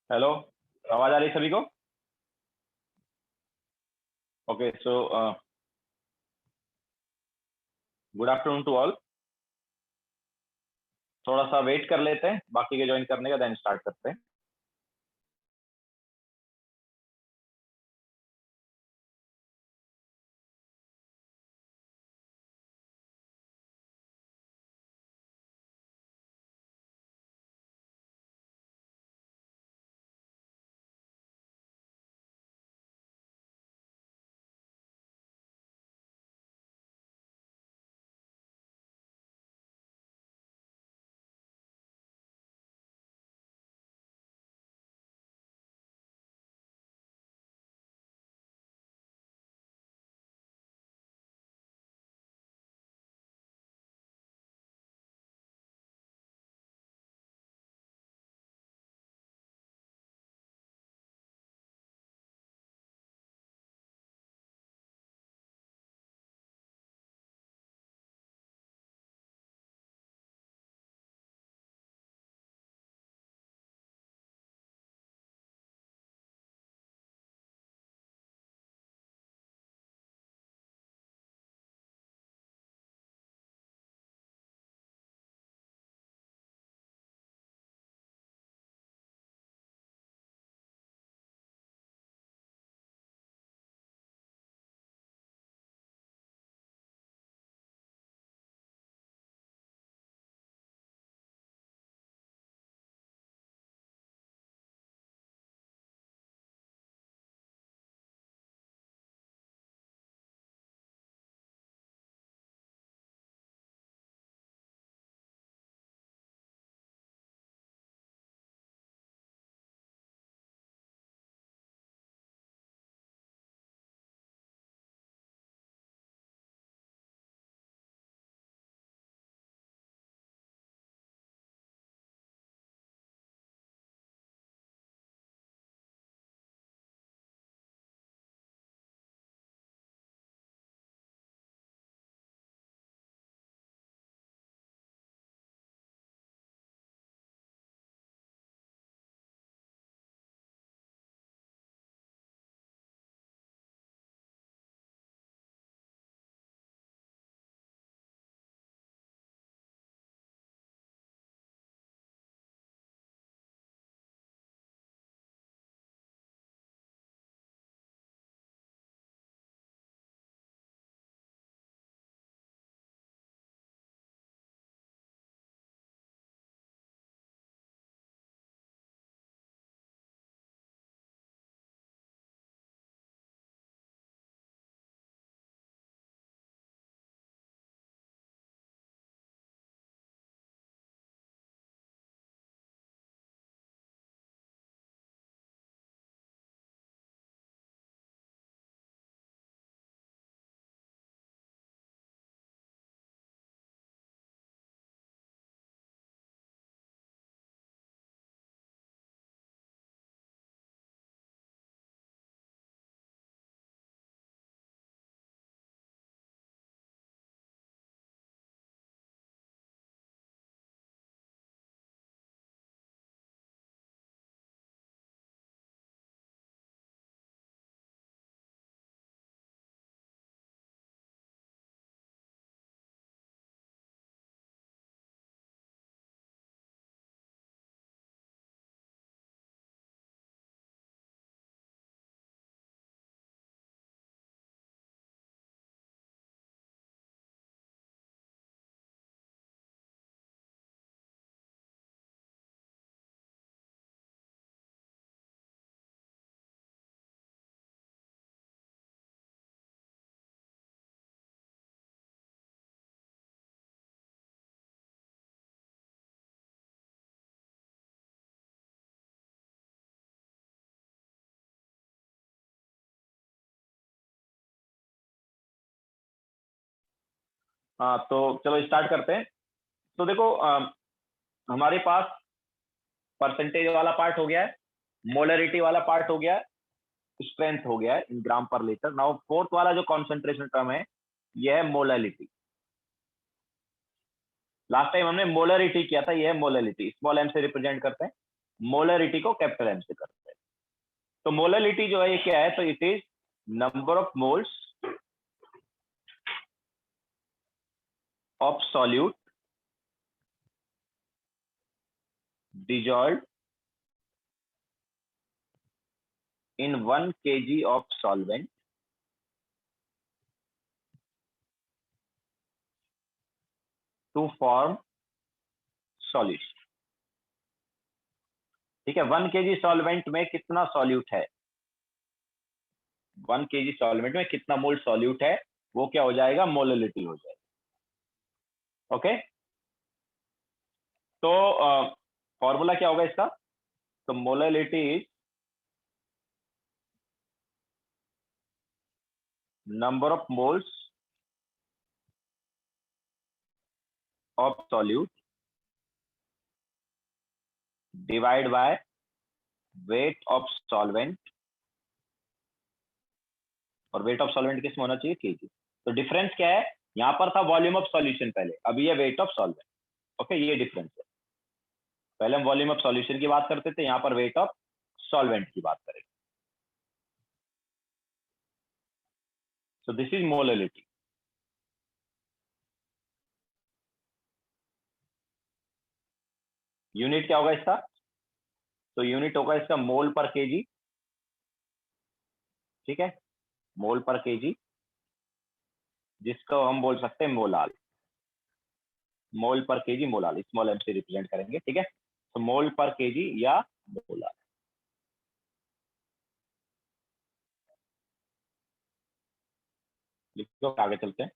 Hello, आवाज आ रही है सभी को? Okay, so good afternoon to all. थोड़ा सा वेट कर लेते हैं बाकी के ज्वाइन करने का, देन स्टार्ट करते हैं। हाँ, तो चलो स्टार्ट करते हैं। तो देखो, हमारे पास परसेंटेज वाला पार्ट हो गया है, मोलरिटी वाला पार्ट हो गया है, स्ट्रेंथ हो गया है इन ग्राम पर लीटर। नाउ फोर्थ वाला जो कॉन्सेंट्रेशन टर्म है, यह है मोलरिटी। लास्ट टाइम हमने मोलरिटी किया था, यह है मोलरिटी, स्मॉल एम से रिप्रेजेंट करते हैं। मोलरिटी को कैपिटल एम से करते हैं। तो मोलरिटी जो है ये क्या है, तो it is number of moles of solute dissolved in 1 kg of solvent to form solution। ठीक है, 1 kg सॉल्वेंट में कितना सॉल्यूट है, 1 kg सॉल्वेंट में कितना मोल सॉल्यूट है, वो क्या हो जाएगा, मोलरिटी हो जाएगा। ओके, तो फॉर्मूला क्या होगा इसका, तो molarity is number of moles of solute divide by weight of solvent, और वेट ऑफ सॉल्वेंट किस में होना चाहिए, केजी। तो डिफरेंस क्या है, यहां पर था वॉल्यूम ऑफ सॉल्यूशन पहले, अभी ये वेट ऑफ सॉल्वेंट। ओके, ये डिफरेंस है, पहले हम वॉल्यूम ऑफ सॉल्यूशन की बात करते थे, यहां पर वेट ऑफ सॉल्वेंट की बात करेंगे। So this is molarity. Unit क्या होगा इसका, तो यूनिट होगा इसका मोल पर केजी। ठीक है, मोल पर केजी, जिसको हम बोल सकते हैं मोलाल, मोल पर केजी मोलाल, स्मॉल एम से रिप्रेजेंट करेंगे। ठीक है, तो मोल पर केजी या मोलाल। लिखो, आगे चलते हैं।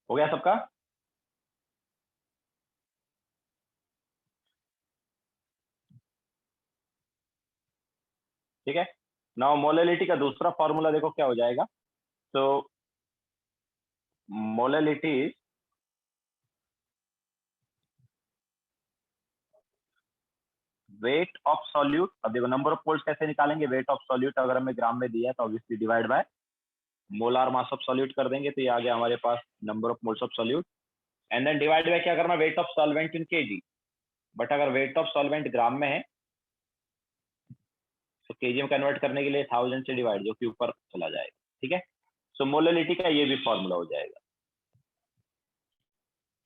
हो गया सबका, ठीक है। नाउ मोलरिटी का दूसरा फॉर्मूला देखो क्या हो जाएगा, तो molarity is weight of solute. अब देखो नंबर ऑफ मोल्स कैसे निकालेंगे, वेट ऑफ सॉल्यूट अगर हमें ग्राम में दिया है तो obviously divide by molar mass of solute कर देंगे, तो ये आ गया हमारे पास number of moles of solute, and then divide by क्या करना, weight of solvent in KG. But अगर वेट ऑफ सॉल्वेंट ग्राम में है तो केजी में कन्वर्ट करने के लिए 1000 से डिवाइड, जो कि ऊपर चला जाएगा। ठीक है, सो मोलरिटी का ये भी फॉर्मूला हो जाएगा।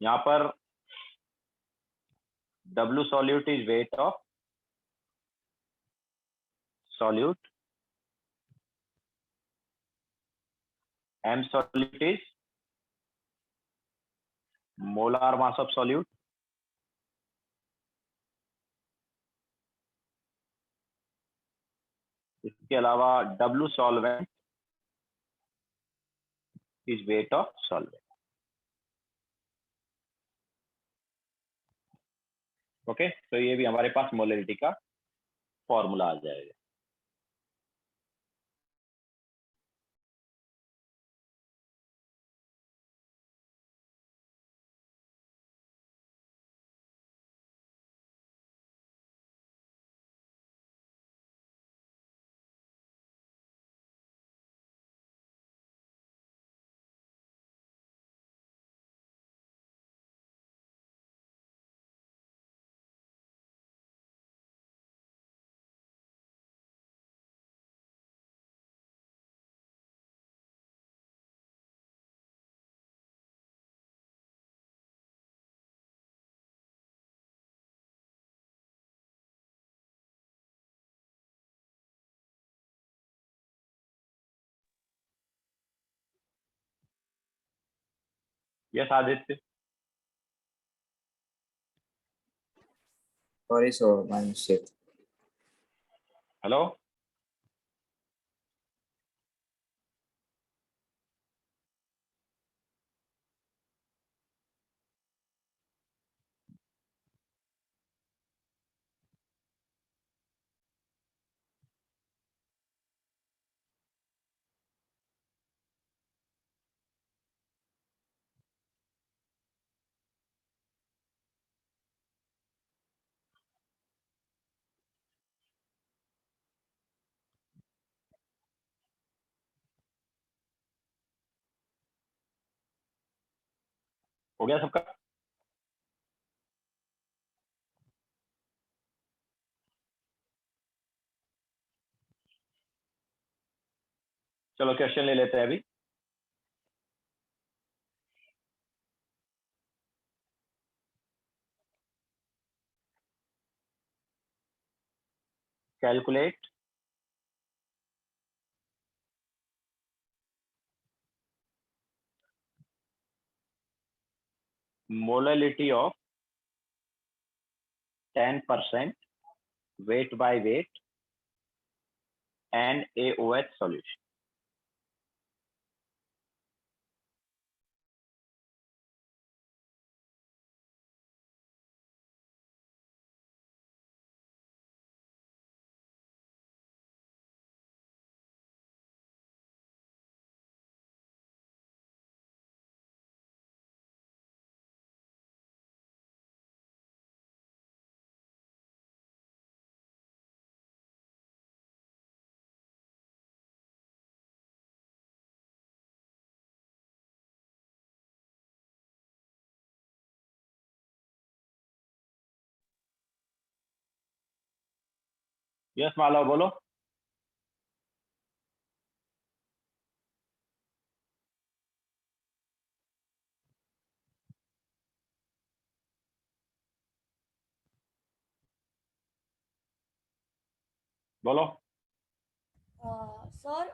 यहाँ पर W solute is weight of solute, M solute is molar mass of solute, इसके अलावा W solvent is weight of solvent। Okay, तो ये भी हमारे पास मोलरिटी का फॉर्मूला आ जाएगा। Yes Aditya. Sorry, so my mistake. Hello. हो गया सबका? चलो क्वेश्चन ले लेते हैं अभी। Calculate molarity of 10% weight by weight and AOH solution। Yes Malav बोलो। बोलो। सर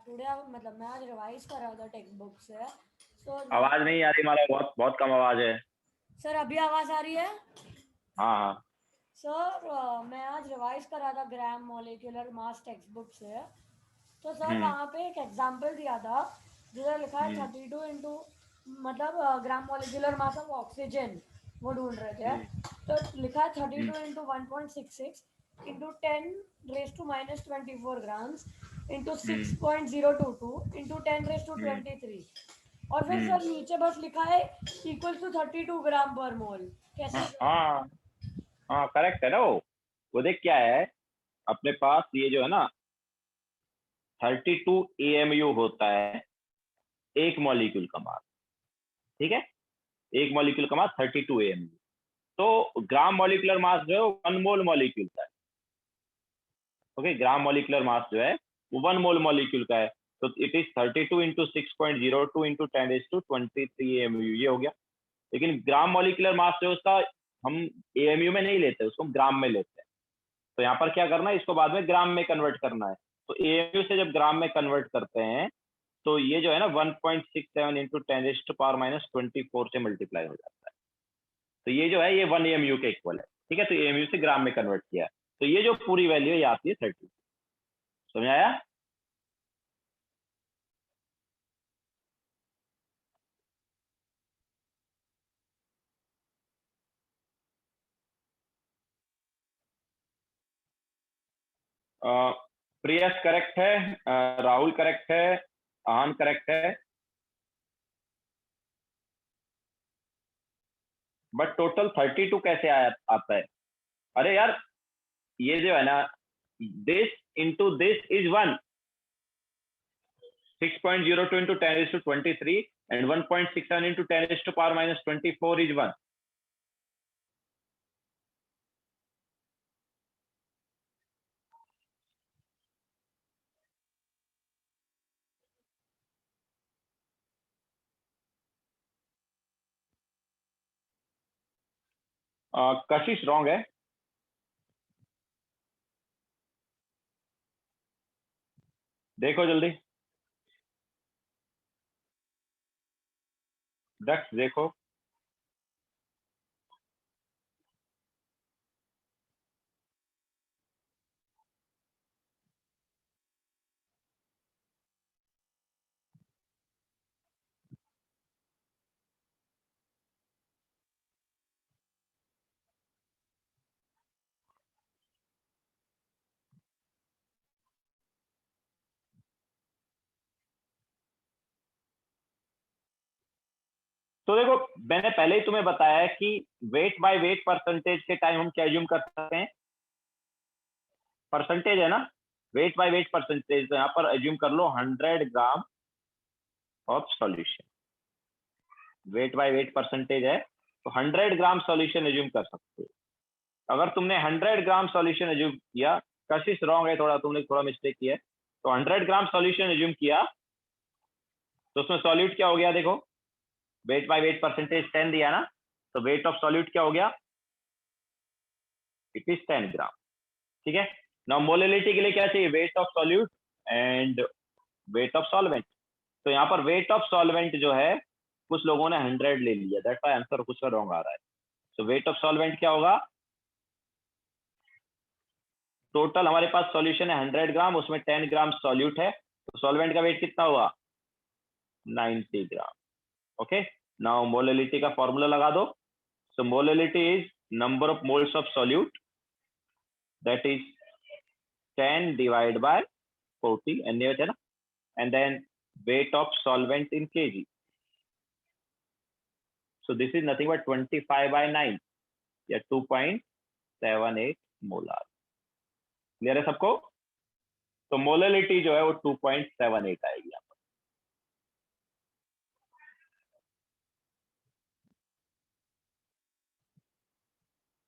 टुडे मतलब मैं आज रिवाइज कर रहा था टेक्स्ट बुक से। आवाज नहीं आ रही मालव, बहुत बहुत कम आवाज है। सर अभी आवाज आ रही है? हाँ हाँ। सर मैं आज रिवाइज कर रहा था gram molecular mass text book से। तो सर वहाँ पे एक एग्जांपल दिया था जिधर लिखा है 32 इंटू मतलब gram molecular mass of oxygen वो ढूंढ रहे थे। तो लिखा है 32 into 1.66 into 10⁻⁻24 grams into 6.022 into 10⁻23। और फिर सर नीचे बस लिखा है इक्वल टू 32 ग्राम पर मोल। कैसे? हाँ हाँ करेक्ट है ना वो देख क्या है अपने पास ये जो है ना 32 AMU होता है एक मॉलिक्यूल का मास। ठीक है, एक मॉलिक्यूल का मास 32 AMU। तो ग्राम मॉलिक्यूलर मास जो है वो 1 मोल मॉलिक्यूल का है। ओके, ग्राम मॉलिक्यूलर मास जो है वो 1 मोल मॉलिक्यूल का है। तो it is 32 into 6.02 into 10⁻23 AMU ये हो गया। लेकिन ग्राम मॉलिक्यूलर मास जो है उसका हम AMU में नहीं लेते, उसको हम ग्राम में लेते हैं। तो यहाँ पर क्या करना है, इसको बाद में ग्राम में कन्वर्ट करना है। तो AMU से जब ग्राम में कन्वर्ट करते हैं तो ये जो है ना 1.67 इंटू 10⁻24 से मल्टीप्लाई हो जाता है। तो ये जो है ये 1 AMU के इक्वल है। ठीक है, तो AMU से ग्राम में कन्वर्ट किया है तो ये जो पूरी वैल्यू ये आती है 30। समझ आया? प्रियस करेक्ट है, राहुल करेक्ट है, आहान करेक्ट है, बट टोटल 32 कैसे आया आता है? अरे यार ये जो है ना this into this is 1, 6.02 into 10⁻23 and 1.67 into 10⁻⁻24 is 1। Kashish wrong है। देखो जल्दी। डक्ट्स देखो, तो देखो मैंने पहले ही तुम्हें बताया है कि वेट बाय वेट परसेंटेज के टाइम हम क्या एज्यूम कर सकते हैं, परसेंटेज है ना, वेट बाय वेट परसेंटेज, तो यहाँ पर एज्यूम कर लो 100 gram of solution, weight by weight percentage है तो 100 ग्राम सॉल्यूशन एज्यूम कर सकते हो। अगर तुमने 100 ग्राम सॉल्यूशन एज्यूम किया, कशिश रॉन्ग है थोड़ा, तुमने थोड़ा मिस्टेक किया है, तो 100 ग्राम सॉल्यूशन एज्यूम किया तो उसमें सॉल्यूट क्या हो गया, देखो वेट बाय वेट परसेंटेज 10 दिया ना, तो वेट ऑफ सॉल्यूट क्या हो गया, इट इज 10 ग्राम। ठीक है, नाउ मोलिलिटी के लिए क्या चाहिए, weight of solute and wait of solvent. तो यहाँ पर वेट ऑफ सॉल्वेंट जो है कुछ लोगों ने 100 ले लिया, दैट्स व्हाई आंसर कुछ का रॉन्ग आ रहा है। तो वेट ऑफ सॉल्वेंट क्या होगा, टोटल हमारे पास सॉल्यूशन है 100 ग्राम, उसमें 10 ग्राम सॉल्यूट है, तो सॉल्वेंट का वेट कितना हुआ, 90 ग्राम। ओके, नाउ मोलिलिटी का फॉर्मूला लगा दो। So molality is number of moles of solute, that is 10 divide by 40 NaOH है ना, and then weight of solvent in kg. So this is nothing but 25 by 9 या 2.78 molar. Clear है सबको, तो molality जो है वो 2.78 आएगी यहाँ पर।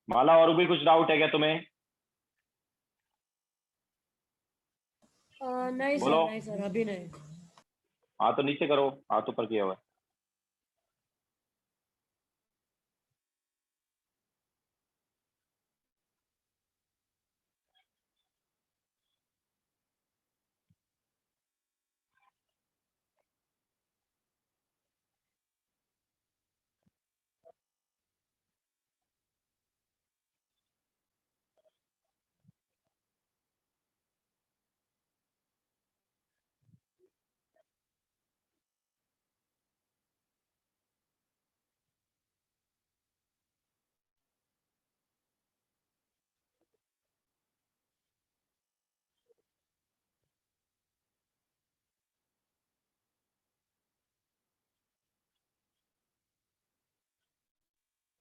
माला और भी कुछ डाउट है क्या तुम्हें, नहीं सर, बोलो। नहीं सर, अभी नहीं। हाँ तो नीचे करो, हाथ ऊपर किया हुआ है।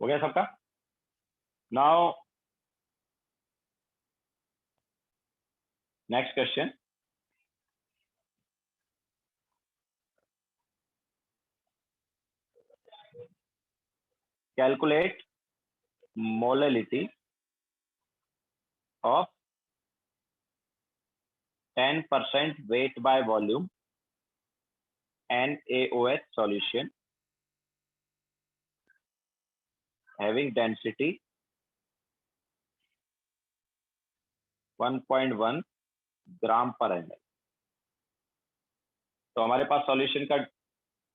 हो गया सबका। Now next question, calculate molality of 10% weight by volume NaOH solution having density 1.1 gram पर ml। तो हमारे पास सॉल्यूशन का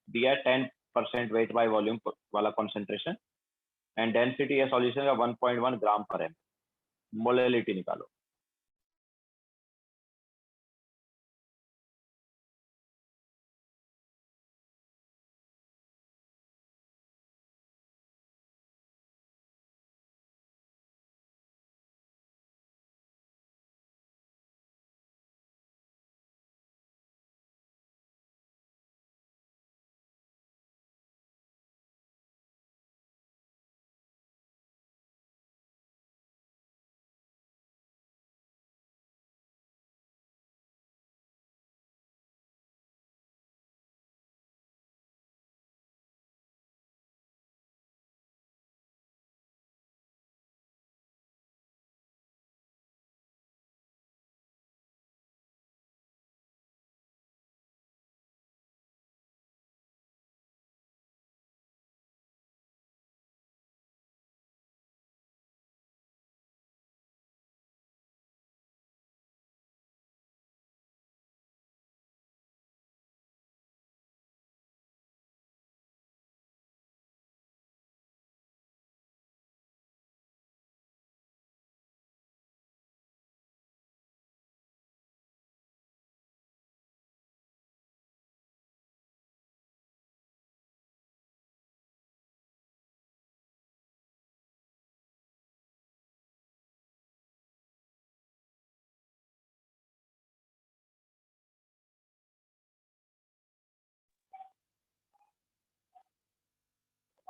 दिया 10% वेट बाय वॉल्यूम वाला कॉन्सेंट्रेशन एंड डेंसिटी है सॉल्यूशन का 1.1 ग्राम पर ml। मोललिटी निकालो।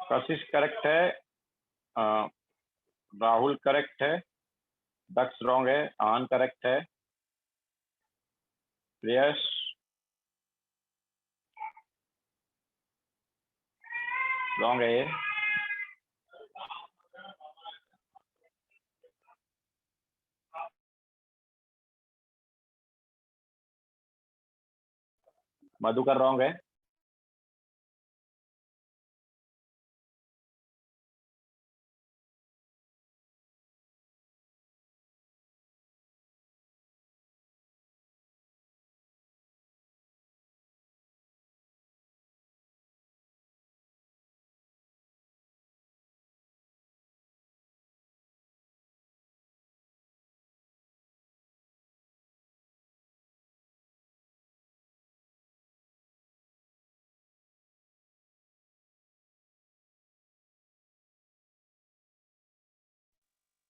कशिश करेक्ट है, राहुल करेक्ट है, दक्ष रॉन्ग है, आन करेक्ट है, यश रॉन्ग है, मधुकर रॉन्ग है,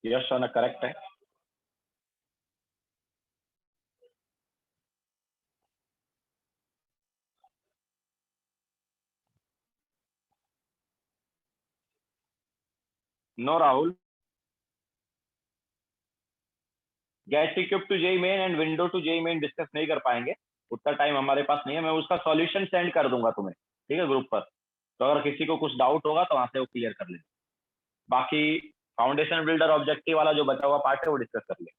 यश सोना करेक्ट है। No Rahul, gas equip to JEE Main and window to JEE Main discuss नहीं कर पाएंगे, उतना टाइम हमारे पास नहीं है। मैं उसका सॉल्यूशन सेंड कर दूंगा तुम्हें, ठीक है, ग्रुप पर। तो अगर किसी को कुछ डाउट होगा तो वहां से वो क्लियर कर लेंगे। बाकी फाउंडेशन बिल्डर ऑब्जेक्टिव वाला जो बचा हुआ पार्ट है वो डिस्कस कर लेंगे।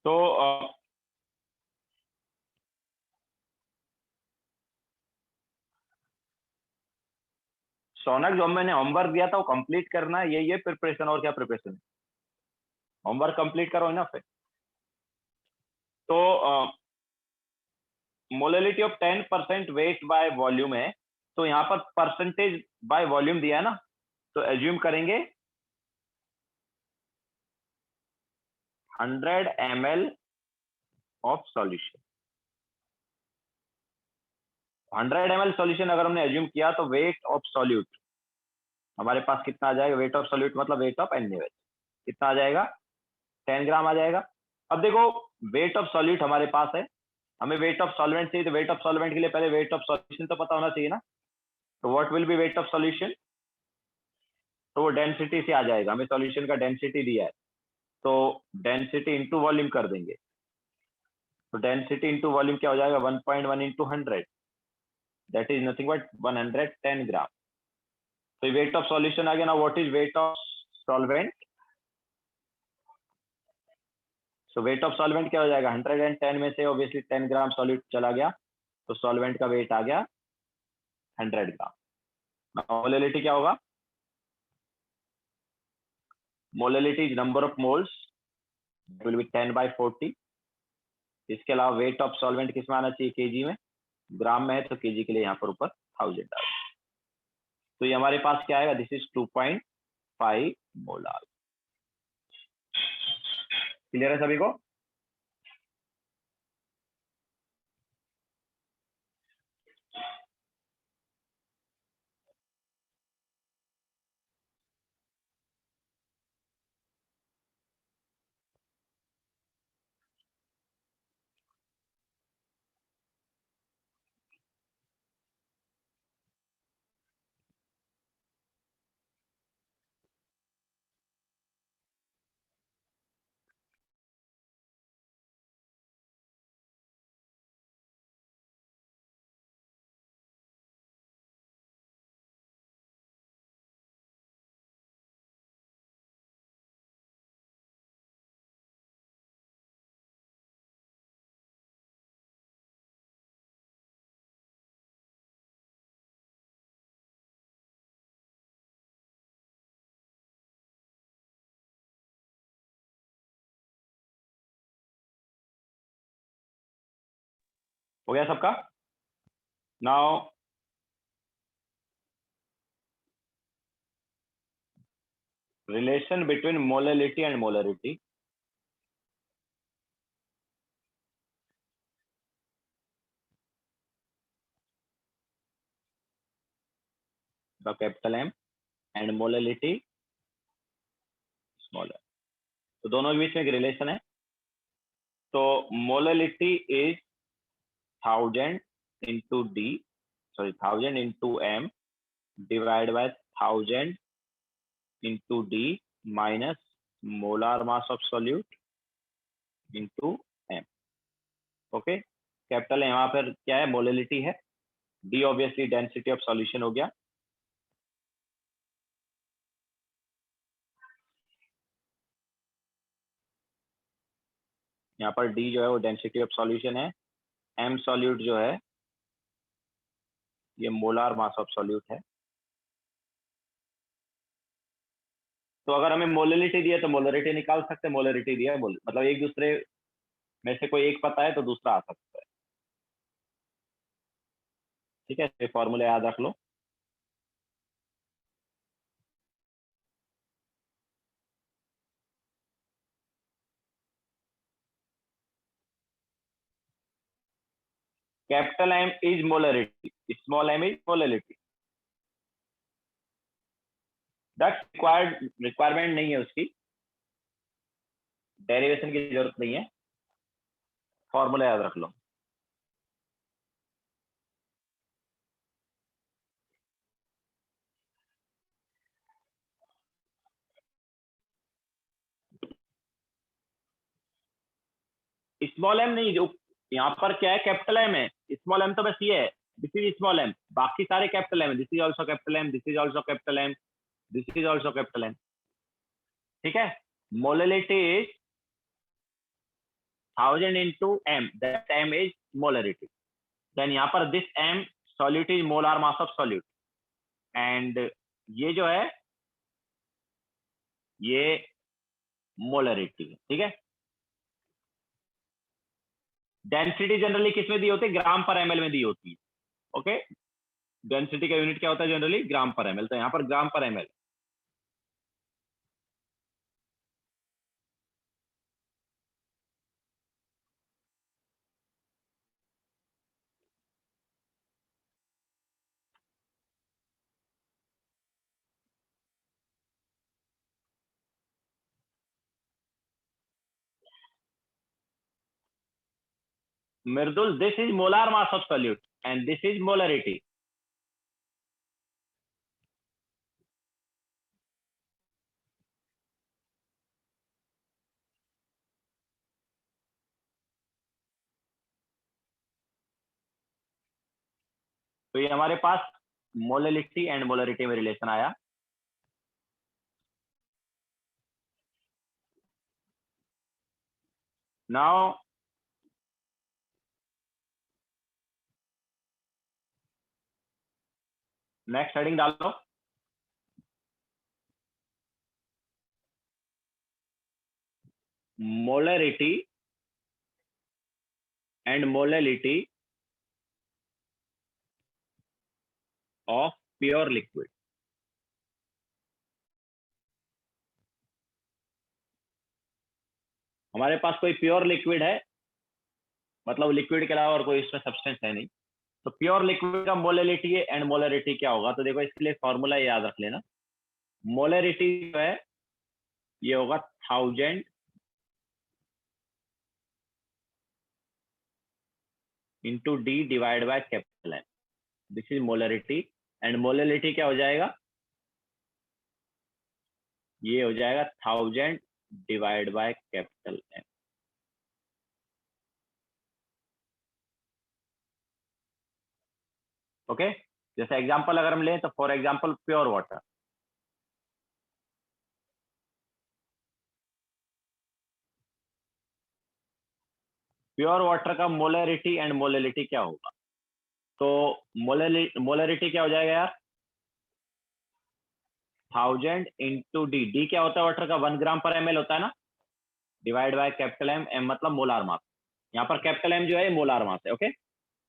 तो शौनक, जो मैंने होमवर्क दिया था वो कंप्लीट करना है, ये प्रिपरेशन, और क्या प्रिपरेशन है? होमवर्क कंप्लीट करो ना फिर। तो molality of 10% weight by volume है, तो यहाँ पर परसेंटेज बाय वॉल्यूम दिया है ना, तो एज्यूम करेंगे 100 ml of solution. 100 ml solution अगर हमने एज्यूम किया तो वेट ऑफ सॉल्यूट हमारे पास कितना आ जाएगा? वेट ऑफ सॉल्यूट मतलब वेट ऑफ NaOH कितना आ जाएगा? 10 ग्राम आ जाएगा। अब देखो, वेट ऑफ सॉल्यूट हमारे पास है, हमें वेट ऑफ सॉल्वेंट चाहिए, तो वेट ऑफ सॉल्वेंट के लिए पहले वेट ऑफ सॉल्यूशन तो पता होना चाहिए ना। तो what will be weight of solution? तो वो डेंसिटी से आ जाएगा, हमें सॉल्यूशन का डेंसिटी दिया है, तो डेंसिटी इंटू वॉल्यूम कर देंगे। तो डेंसिटी इंटू वॉल्यूम क्या हो जाएगा? 1.1 into 100, that is nothing but 110 ग्राम। तो वेट ऑफ सॉल्यूशन आ गया ना। What is wait of solvent? So wait of solvent क्या हो जाएगा? 110 में से ऑब्वियसली 10 ग्राम सॉल्यूट चला गया, तो सॉल्वेंट का वेट आ गया 100 ग्राम। मोलैलिटी क्या होगा? Molality is number of moles, will be 10/40। इसके अलावा वेट ऑफ सॉल्वेंट किस में आना चाहिए? केजी में। ग्राम में है तो केजी के लिए यहाँ पर ऊपर 1000 डाल। तो ये हमारे पास क्या आएगा? This is 2.5 molar. क्लियर है सभी को? हो गया सबका? Now relation between molality and molarity. The capital M and molality smaller. तो दोनों के बीच में एक रिलेशन है. तो molality is 1000 into D, sorry 1000 into M divided by 1000 into D minus molar mass of solute into M. Okay, capital यहाँ पर क्या है? मोलैलिटी है. D obviously density of solution हो गया. यहाँ पर D जो है वो डेंसिटी ऑफ सॉल्यूशन है. M सॉल्यूट जो है ये मोलार मास ऑफ सॉल्यूट है. तो अगर हमें मोलैलिटी दिया तो मोलरिटी निकाल सकते हैं. मोलरिटी दिया मतलब एक दूसरे में से कोई एक पता है तो दूसरा आ सकता है. ठीक है, ये फॉर्मूला याद रख लो. Capital M is molarity, small m is molality. That's requirement नहीं है उसकी, डेरिवेशन की जरूरत नहीं है. फॉर्मूला याद रख लो. स्मॉल m नहीं, जो यहाँ पर क्या है कैपिटल M है. स्मॉल m तो बस ये है, दिस इज स्मॉल m. बाकी सारे capital M. This is also capital M, this is also capital M, this is also capital M. ठीक है. Molality is 1000 into M, that M is molarity. Then यहाँ पर this M solute is molar mass of solute, and ये जो है ये molarity है. ठीक है. डेंसिटी जनरली किस में दी होती है? ग्राम पर ml में दी होती है. ओके, डेंसिटी का यूनिट क्या होता है जनरली? ग्राम पर ml. तो यहाँ पर ग्राम पर ml. Mirdul, this is molar mass of solute and this is molarity. तो ये हमारे पास मोलैलिटी एंड मोलरिटी में रिलेशन आया. नाउ नेक्स्ट हेडिंग डालो. Molarity and molality of pure liquid. हमारे पास कोई प्योर लिक्विड है, मतलब लिक्विड के अलावा और कोई इसमें सब्सटेंस है नहीं. तो प्योर लिक्विड का मोलैलिटी एंड मोलरिटी क्या होगा? तो देखो इसके लिए फॉर्मूला याद रख लेना. मोलरिटी जो है ये होगा 1000 into D divide by capital M. This is molarity. And molality क्या हो जाएगा? ये हो जाएगा 1000 divide by capital M. Okay, जैसे एग्जांपल अगर हम लें तो for example pure water. Pure water का मोलरिटी एंड मोलैलिटी क्या होगा? तो मोलरिटी क्या हो जाएगा यार? 1000 इंटू डी. डी क्या होता है वाटर का? 1 ग्राम पर ml होता है ना, divide by capital M. M मतलब मोलार मास. यहाँ पर कैपिटल M जो है मोलार मास है. Okay,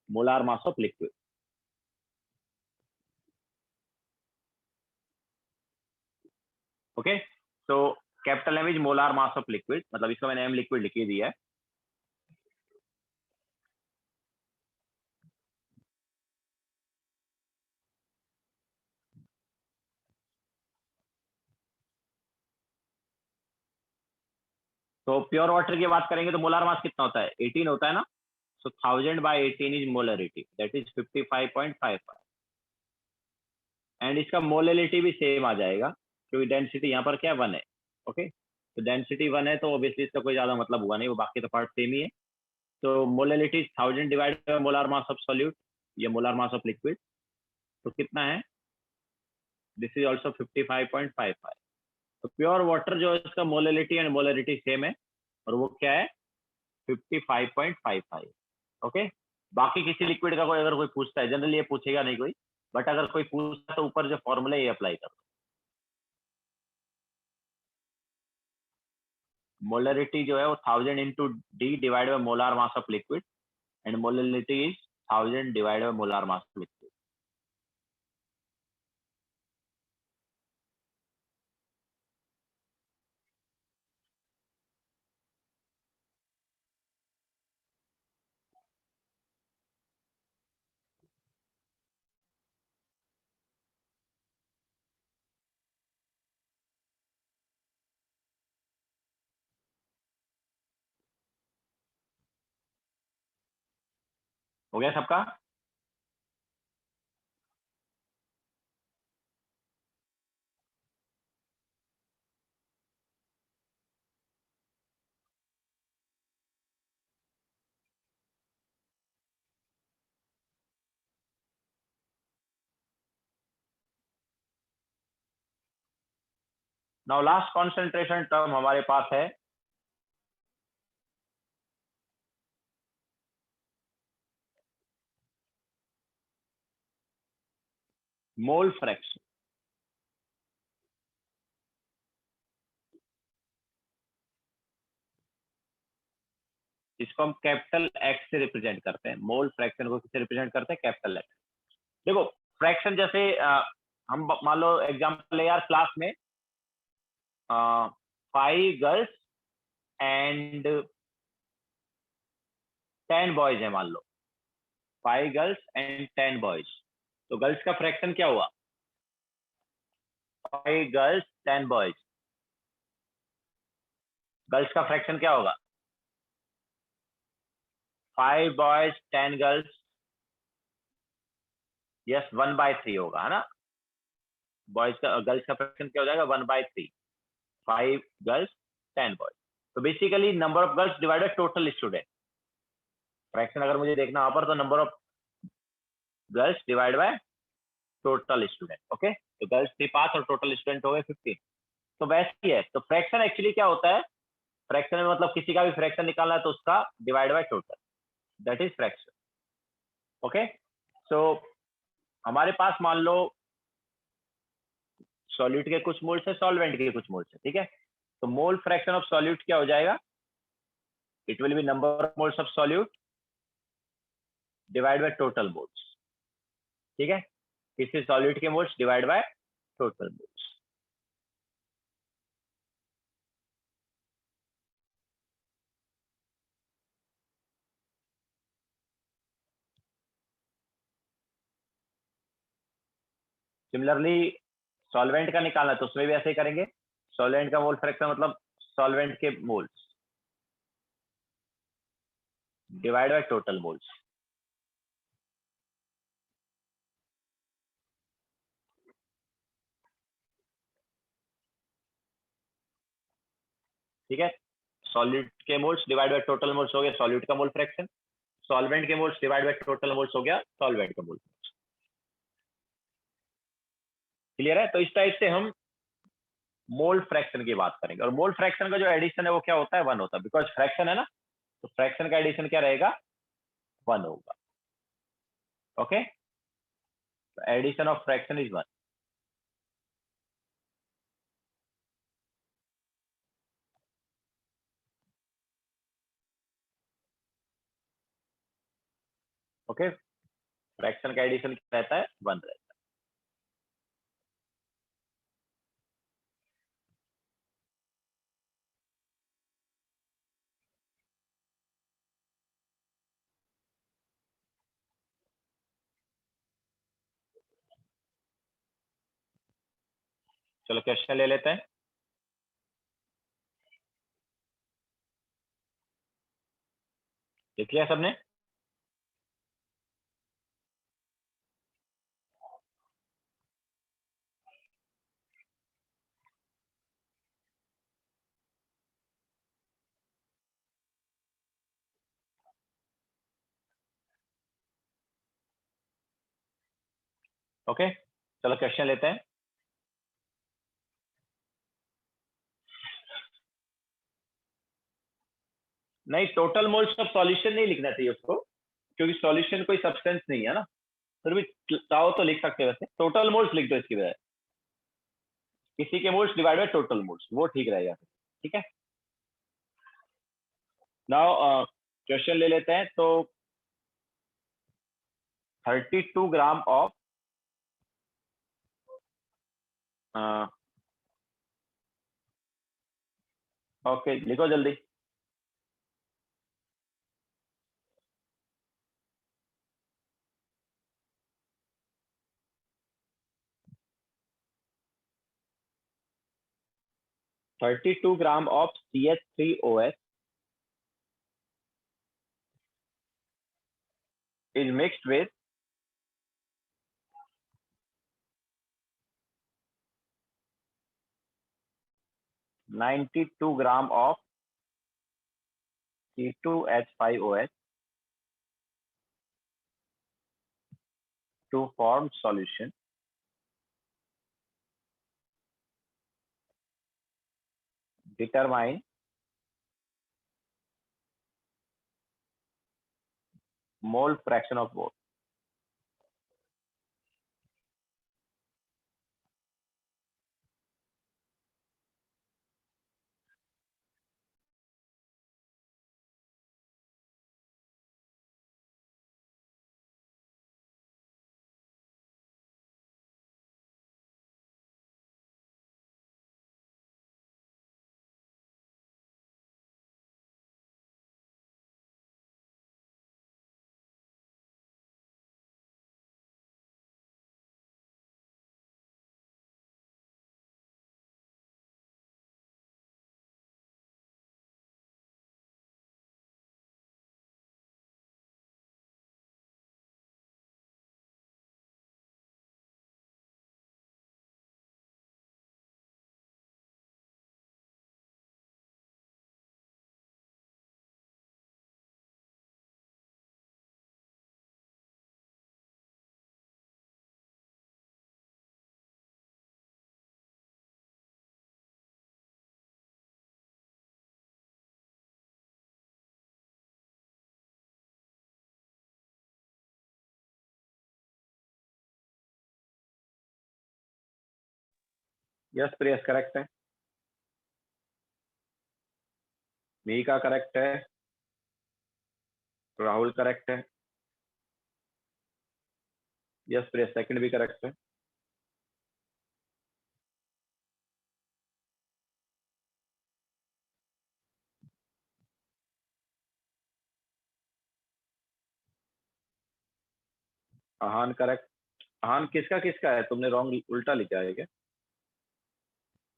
molar mass of liquid. Okay, तो capital M is molar mass of liquid, मतलब इसको मैंने एम लिक्विड लिख दिया है। तो प्योर वाटर की बात करेंगे तो मोलार मास कितना होता है, 18 होता है ना। So 1000 by 18 is molarity, that is 55.55। And इसका मोलरिटी भी सेम आ जाएगा, क्योंकि डेंसिटी यहाँ पर क्या 1 है। ओके, तो डेंसिटी 1 है, तो ऑब्वियसली इसका कोई ज्यादा मतलब हुआ नहीं, वो बाकी तो पार्ट सेम ही है। तो molarity 1000 divide by molar mass of solute, ये मोलार मास ऑफ लिक्विड, तो कितना है, दिस इज ऑल्सो 55.55। तो प्योर वाटर जो है इसका मोलरिटी एंड मोलरिटी सेम है, और वो क्या है 55.55। ओके, बाकी किसी लिक्विड का कोई अगर कोई पूछता है, जनरली ये पूछेगा नहीं कोई, बट अगर कोई पूछता है तो ऊपर जो फॉर्मूला ये अप्लाई करो। मोलरिटी जो है वो 1000 into D divide by molar mass of liquid, and molarity is 1000 divide by molar mass of liquid. हो गया सबका। नाउ लास्ट कॉन्सेंट्रेशन टर्म हमारे पास है मोल फ्रैक्शन। इसको हम कैपिटल एक्स से रिप्रेजेंट करते हैं, मोल फ्रैक्शन को किससे रिप्रेजेंट करते हैं, कैपिटल एक्स। देखो फ्रैक्शन जैसे हम मान लो एग्जांपल है यार, क्लास में 5 गर्ल्स एंड 10 बॉयज है, मान लो 5 गर्ल्स एंड 10 बॉयज। तो गर्ल्स का फ्रैक्शन क्या हुआ, 5 गर्ल्स 10 बॉयज। गर्ल्स का फ्रैक्शन क्या होगा, 5 बॉयज 10 गर्ल्स, यस 1/3 होगा, है ना। बॉयज का गर्ल्स का फ्रैक्शन क्या हो जाएगा, 1/3, 5 गर्ल्स 10 बॉयज। तो basically number of girls divided total student, fraction अगर मुझे देखना वहां पर, तो number of girls divide by total student. Okay, तो गर्ल्स थी 5 और टोटल स्टूडेंट हो गए 15। तो वैसे ही है, तो फ्रैक्शन एक्चुअली क्या होता है, फ्रैक्शन में मतलब किसी का भी फ्रैक्शन निकालना है तो उसका divide by total, that is fraction. Okay, so हमारे पास मान लो सॉल्यूट के कुछ मोल्स है, सॉल्वेंट के कुछ मोल्स है, ठीक है। तो मोल फ्रैक्शन ऑफ सॉल्यूट क्या हो जाएगा, it will be number of moles of solute divide by total moles, ठीक है। किसी सॉल्यूट के moles divide by total moles. Similarly solvent का निकालना है तो उसमें भी ऐसे ही करेंगे, सॉल्वेंट का मोल फ्रैक्शन मतलब सॉल्वेंट के moles divide by total moles. ठीक है, सॉलिड के moles divide by total moles हो गया सॉलिड का मोल फ्रैक्शन, सॉल्वेंट के moles divide by total moles हो गया सॉल्वेंट का मोल। क्लियर है, तो इस टाइप से हम मोल फ्रैक्शन की बात करेंगे। और मोल फ्रैक्शन का जो एडिशन है वो क्या होता है, 1 होता है, बिकॉज फ्रैक्शन है ना, तो फ्रैक्शन का एडिशन क्या रहेगा, 1 होगा। Okay, addition of fraction is 1। Okay, fraction का एडिशन क्या रहता है, 1 रहता है। चलो क्वेश्चन ले लेते हैं। लिख लिया सबने? ओके, चलो क्वेश्चन लेते हैं। नहीं, टोटल मोल्स ऑफ सॉल्यूशन नहीं लिखना चाहिए उसको, क्योंकि सॉल्यूशन कोई सब्सटेंस नहीं है ना। फिर भी चाहो तो लिख सकते हैं, वैसे टोटल मोल्स लिख दो इसकी बजाय, किसी के moles divide by total moles, वो ठीक रहेगा। ठीक है, नाउ क्वेश्चन ले लेते हैं। तो 32 ग्राम ऑफ ओके, लिखो जल्दी। $32 ग्राम of CH3OH is mixed with 92 gram of C2H5OH to form solution. Determine mole fraction of both. Yes Priyas correct है, मीका करेक्ट है, राहुल करेक्ट है, यस प्रियस सेकंड भी करेक्ट है। आहान करेक्ट। आहान किसका किसका है, तुमने रॉन्ग उल्टा लिखा है क्या?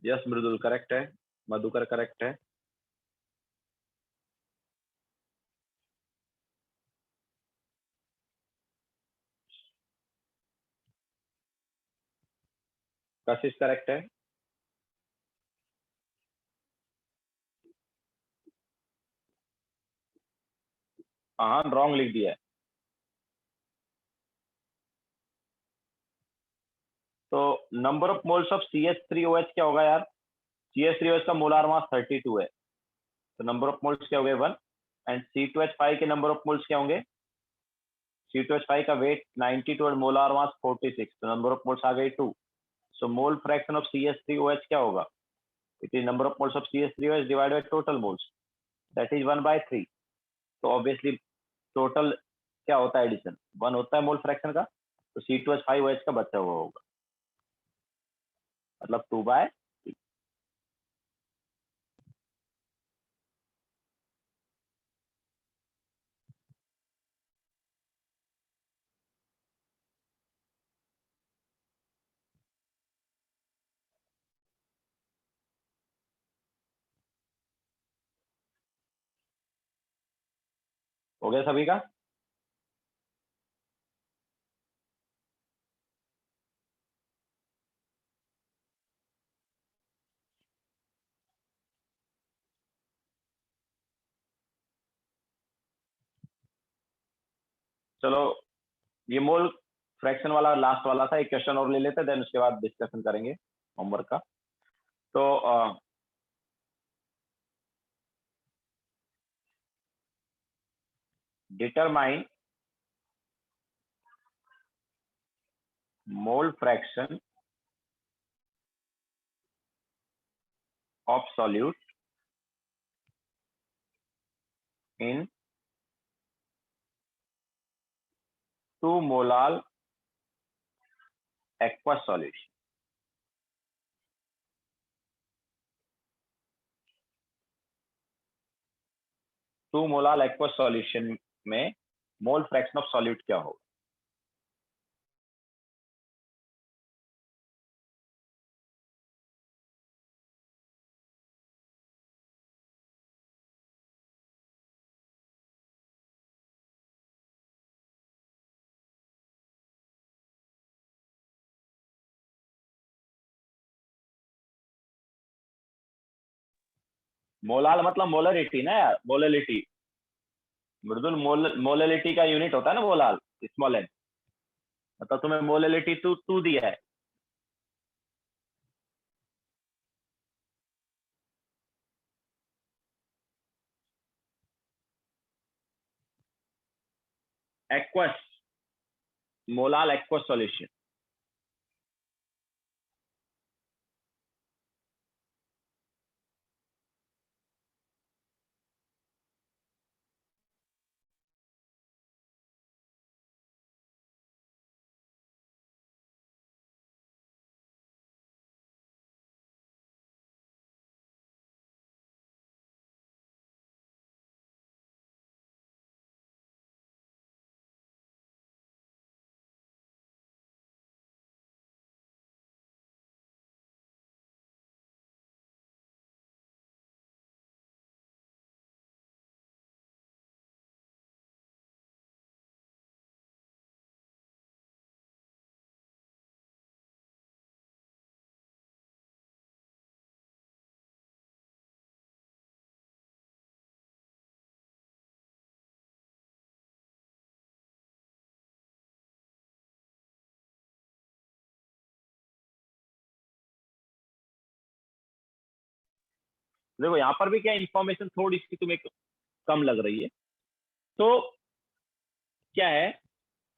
यस मृदुल करेक्ट है, मधुकर करेक्ट है, कशिश करेक्ट है, आहान रॉन्ग लिख दिया है। तो number of moles of CH3OH क्या होगा यार? CH3OH का मोलार मास 32 है, तो नंबर ऑफ मोल्स क्या हो गए 1। एंड C2H5 के नंबर ऑफ मोल्स क्या होंगे? C2H5 का वेट 92 और मोलार मास 46, तो नंबर ऑफ मोल्स आ गई 2। सो मोल फ्रैक्शन ऑफ CH3OH क्या होगा? It is number of moles of CH3OH divided by total moles, that is 1/3। तो ऑब्वियसली टोटल क्या होता है एडिशन, 1 होता है मोल फ्रैक्शन का, तो C2H5OH का बचा हुआ होगा, मतलब 2/3। हो गया सभी का? चलो ये मोल फ्रैक्शन वाला लास्ट वाला था, एक क्वेश्चन और ले लेते हैं, देन उसके बाद डिस्कशन करेंगे होमवर्क का। तो determine mole fraction of solute in 2 molar aqueous solution। 2 molar aqueous solution में मोल फ्रैक्शन ऑफ सॉल्यूट क्या होगा? मोलाल मतलब मोलरिटी ना यार, मोलरिटी मृदुल, मोलरिटी का यूनिट होता है ना मोलाल, स्मॉल एन, मतलब तुम्हें मोलरिटी टू दिया है। Aqueous, molal aqueous solution. देखो यहाँ पर भी क्या इंफॉर्मेशन थोड़ी सी तुम्हें कम लग रही है। तो क्या है,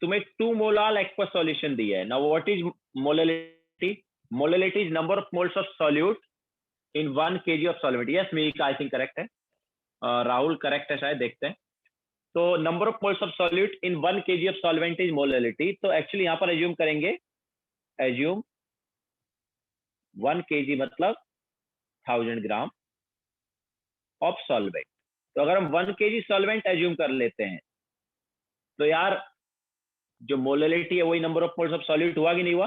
तुम्हें 2 मोलार एक्वस सॉल्यूशन दिया है ना, what is molarity? Molarity is number of moles of solute in 1 kg of solvent. Yes Mika, I think correct है, राहुल करेक्ट है शायद, देखते हैं। तो number of moles of solute in 1 kg of solvent is molarity. तो एक्चुअली यहाँ पर assume करेंगे, एज्यूम 1 kg मतलब 1000 ग्राम ऑफ सॉल्वेंट। तो अगर हम 1 kg सॉल्वेंट एज्यूम कर लेते हैं तो यार जो मोलरिटी है वही number of moles of solute हुआ कि नहीं हुआ?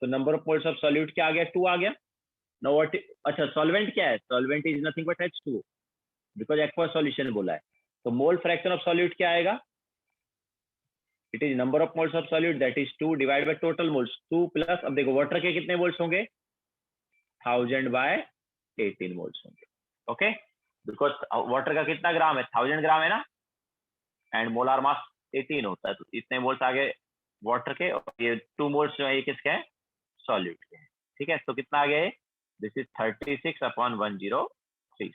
तो number of moles of solute क्या आ गया? 2 आ गया। नो व्हाट, अच्छा सॉल्वेंट क्या है? Solvent is nothing but H2 because aqua solution बोला है। तो मोल फ्रैक्शन ऑफ सॉल्यूट क्या आएगा? It is number of moles of solute that is 2 divide by total moles 2 plus, अब देखो वाटर के कितने मोल्स होंगे? 1000/18 मोल्स होंगे। ओके, बिकॉज वाटर का कितना ग्राम है? 1000 ग्राम है ना, एंड मोलार मास 18 होता है, तो इतने मोल्स आगे वाटर के, और ये 2 मोल्स जो है ये किसके हैं? सॉल्यूट के हैं। ठीक है, तो कितना आ गया? This is 36/1036।